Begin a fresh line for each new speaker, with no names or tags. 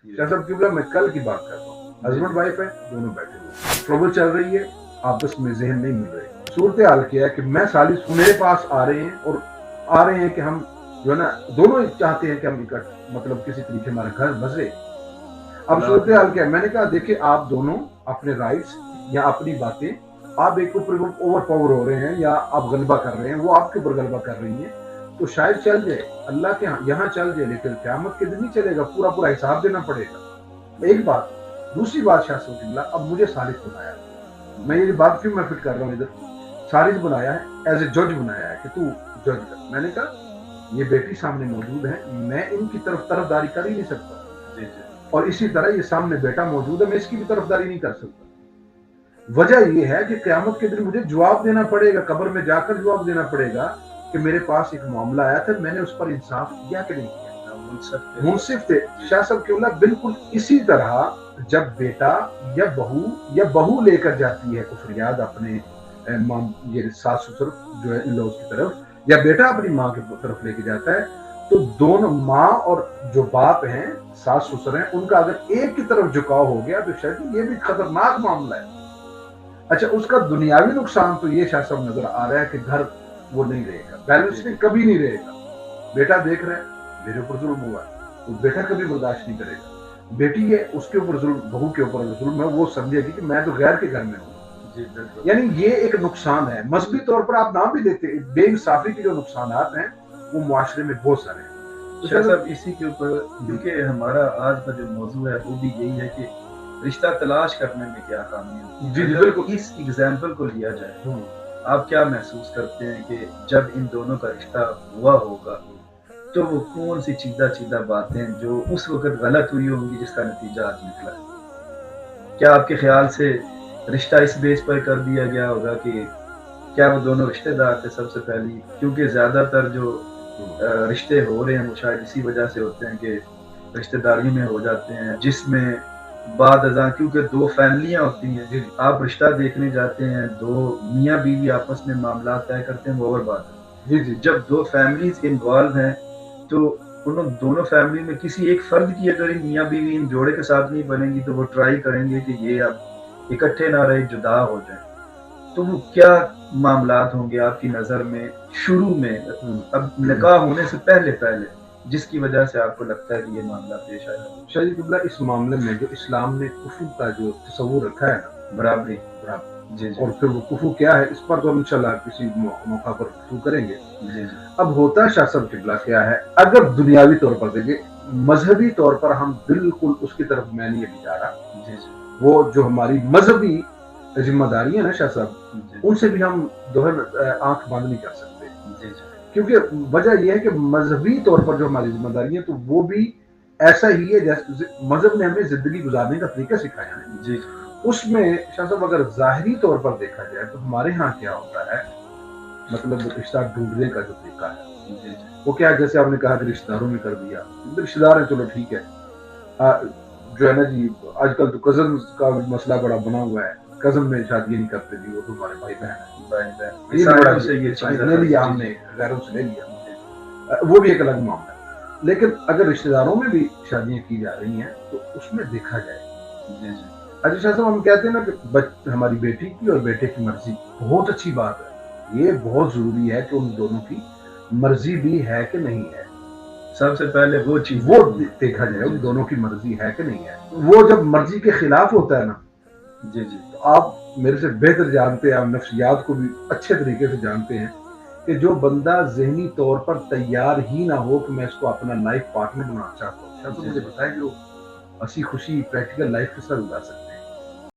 शाह साहब क्योंकि मैं कल की बात कर रहा हूँ, हस्बैंड वाइफ है, दोनों बैठे हुए, ट्रबल चल रही है, आपस में जहन नहीं मिल रहे। सूरत हाल क्या है कि मैं सालिस मेरे पास आ रहे हैं और आ रहे हैं कि हम जो है ना दोनों चाहते हैं कि हम इकट्ठ मतलब किसी तरीके हमारा घर बसे। अब सूरत हाल क्या है, मैंने कहा देखिए आप दोनों अपने राइट्स या अपनी बातें आप एक ऊपर ओवर पावर हो रहे हैं या आप गलबा कर रहे हैं, वो आपके ऊपर गलबा कर रही हैं, तो शायद चल जाए अल्लाह के यहाँ चल जाए, लेकिन क़यामत के दिन नहीं चलेगा, पूरा पूरा हिसाब देना पड़ेगा। एक बात। दूसरी बात शाह साहब, अब मुझे सालिस बनाया, मैं ये बात क्यों मैं फिट कर रहा हूँ इधर, सालिस बनाया है एज ए जज बनाया है कि तू जज कर। मैंने कहा ये बेटी सामने मौजूद है, मैं इनकी तरफदारी कर ही नहीं सकता, और इसी तरह ये सामने बेटा मौजूद है, मैं इसकी भी तरफदारी नहीं कर सकता। वजह ये है कि क़यामत के दिन मुझे जवाब देना पड़ेगा, कब्र में जाकर जवाब देना पड़ेगा कि मेरे पास एक मामला आया था, मैंने उस पर इंसाफ किया कि नहीं किया। मुंसिफ थे शाह साहब क्यों, बिल्कुल इसी तरह जब बेटा या बहू लेकर जाती है फरियाद अपने ये सास ससुर जो है इन-लॉज की तरफ, या बेटा अपनी माँ की तरफ लेके जाता है, तो दोनों माँ और जो बाप हैं सास ससुर हैं, उनका अगर एक की तरफ झुकाव हो गया तो शायद ये भी खतरनाक मामला है। अच्छा, उसका दुनियावी नुकसान तो ये शाह साहब नजर आ रहा है कि घर वो नहीं रहेगा, बैलेंस में कभी नहीं रहेगा। बेटा देख रहा है मेरे ऊपर जुल्म हुआ है, तो बेटा कभी बर्दाश्त नहीं करेगा। बेटी है उसके ऊपर जुल्म, बहू के ऊपर जुल्म है, वो समझेगी कि मैं तो गैर के घर में हूँ। यानी ये एक नुकसान है। मजहबी तौर पर आप नाम भी देते, बेइंसाफी के जो नुकसान हैं वो मुआशरे में बहुत सारे हैं।
तो शाह साहब इसी के ऊपर, क्योंकि हमारा आज का जो मौजू है वो भी यही है कि रिश्ता तलाश करने में क्या खामी है।
जी बिल्कुल।
इस एग्जाम्पल को लिया जाए, आप क्या महसूस करते हैं कि जब इन दोनों का रिश्ता हुआ होगा तो वो कौन सी चीदा बातें जो उस वक्त गलत हुई होंगी जिसका नतीजा आज निकला है? क्या आपके ख्याल से रिश्ता इस बेस पर कर दिया गया होगा कि क्या वो दोनों रिश्तेदार थे सबसे पहली, क्योंकि ज्यादातर जो रिश्ते हो रहे हैं वो शायद इसी वजह से होते हैं कि रिश्तेदारी में हो जाते हैं, जिसमें बाद अज़ां क्योंकि दो फैमिलियां होती हैं, आप रिश्ता देखने जाते हैं, दो मियाँ बीवी आपस में मामला तय करते हैं, वो और बात है। जी जब दो फैमिलीज इन्वॉल्व हैं तो उन दोनों फैमिली में किसी एक फर्द की अगर इन मियाँ बीवी इन जोड़े के साथ नहीं बनेंगी तो वो ट्राई करेंगे कि ये अब इकट्ठे ना रहे, जुदा हो जाए। तो वो क्या मामलात होंगे आपकी नजर में शुरू में, अब निकाह होने से पहले, जिसकी वजह से आपको लगता है कि ये मामला पेश आया?
शायद किबला इस मामले में जो इस्लाम ने कुफर का जो तस्वुर रखा है ना,
बराबरी,
जी और फिर वो कुफर क्या है इस पर तो हम इंशाल्लाह किसी मौका पर गुफ्तगू करेंगे। जी अब होता शाह साहब किबला क्या है, अगर दुनियावी तौर पर देखें, मजहबी तौर पर हम बिल्कुल उसकी तरफ मैं नहीं अभी जा रहा। वो जो हमारी मजहबी जिम्मेदारी है ना शाह साहब, उनसे भी हम जो है आंख बंद नहीं कर सकते, क्योंकि वजह यह है कि मजहबी तौर पर जो हमारी जिम्मेदारी है तो वो भी ऐसा ही है जैसे मजहब ने हमें जिंदगी गुजारने का तरीका सिखाया है। जी उसमें शाह साहब अगर जाहिरी तौर पर देखा जाए तो हमारे यहाँ क्या होता है, मतलब रिश्ता ढूंढने का जो तरीका है वो क्या है, जैसे आपने कहा कि रिश्तेदारों में कर दिया, रिश्तेदार है चलो ठीक है, जो है ना जी आजकल तो कजन का मसला बड़ा बना हुआ है, कजन में शादी नहीं करते जी, वो तो हमारे भाई बहन है, ये लिया हमने, गैरों से ले लिया, वो भी एक अलग मामला है। लेकिन अगर रिश्तेदारों में भी शादियां की जा रही हैं तो उसमें देखा जाए। अच्छा शाह साहब, हम कहते हैं ना कि हमारी बेटी की और बेटे की मर्जी, बहुत अच्छी बात है, ये बहुत जरूरी है कि उन दोनों की मर्जी भी है कि नहीं है,
सबसे पहले वो चीज
वो देखा जाए उन दोनों की मर्जी है कि नहीं है। वो जब मर्जी के खिलाफ होता है ना, जी तो आप मेरे से बेहतर जानते हैं, आप नफ्सियात को भी अच्छे तरीके से जानते हैं कि जो बंदा ज़हनी तौर पर तैयार ही ना हो कि मैं इसको अपना लाइफ पार्टनर बनाना चाहता हूँ, शायद मुझे बताएं कि वो हंसी खुशी प्रैक्टिकल लाइफ के साथ गुजार सकते हैं।